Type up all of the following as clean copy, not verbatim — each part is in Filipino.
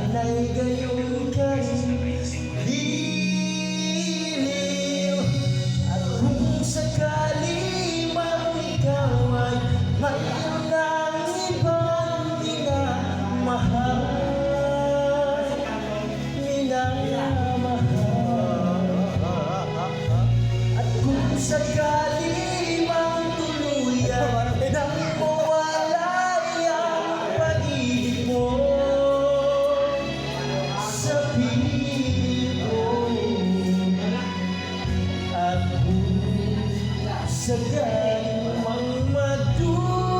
sana'y gayon ka rin liliw. At kung sakali mang ikaw ay mayroon ng ibang minamahal, at kung sakali mang tuluyan nang mawalay ang pag-ibig mo sa piling ko, at kung sakali mang madusa,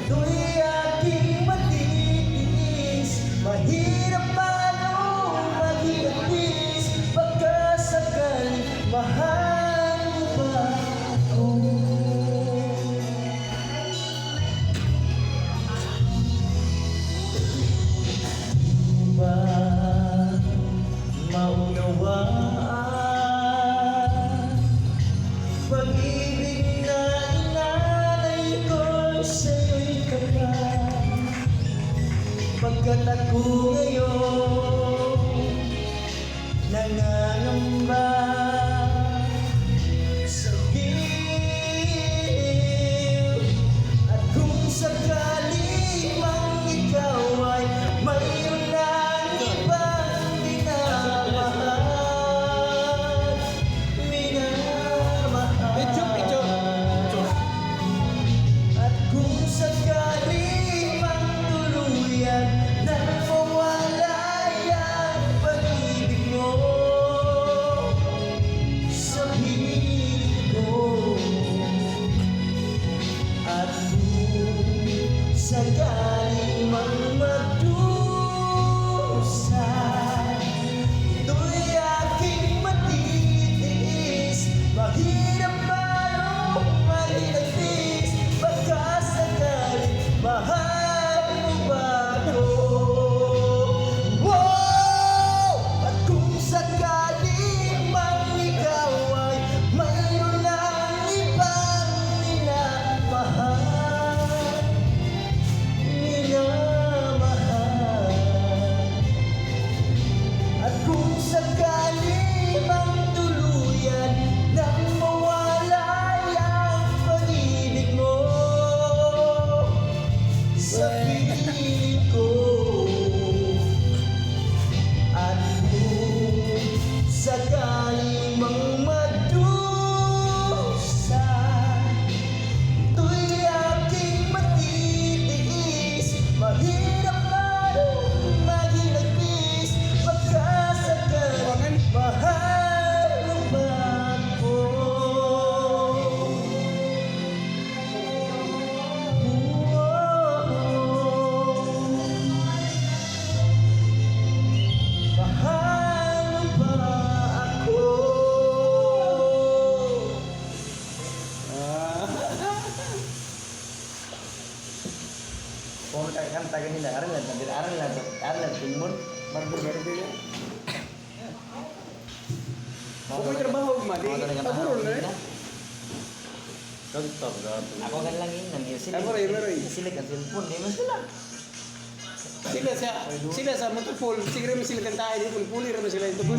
ito'y aking matitiis. Mahirap paano mag-iagis, pagkasakali mahal mo ba ako? Di ba maunawaan pag-ibig na inalay ko sa'yo'y kapal? Pagkat ako ngayon nangangamba sa giliw. At kung sakali mang ikaw ay mayroon ng ibang minamahal, at kung sakali mang tuluyan nang mawalay ang pag-ibig mo sa piling ko, at kung sakali mang madusa, ito'y aking matitiis. Mahirap paano mag-iagis, pagkasakali mahal mo ba ako? Wow! At kung sakali mang ikaw ay mayroon ng ibang minamahal, at kung sakali mang tuluyan nang mawalay ang pag-ibig mo sa piling ko, at kung sakali mang madusa, ito'y aking matitiis. Mahirap paano mag-iagis, pagkasakali mahal mo ba ako? Mahal mo ba ako? Kung kanta ganila, aral lang, tingmon, marbol meron din yun. Kung may trabaho, mali, taburol na eh. Ako gan lang yun, Meron. silik ang cellphone, di man sila. Sila sa motorpool, siguro mo sila kantahin, puli naman sila ito po.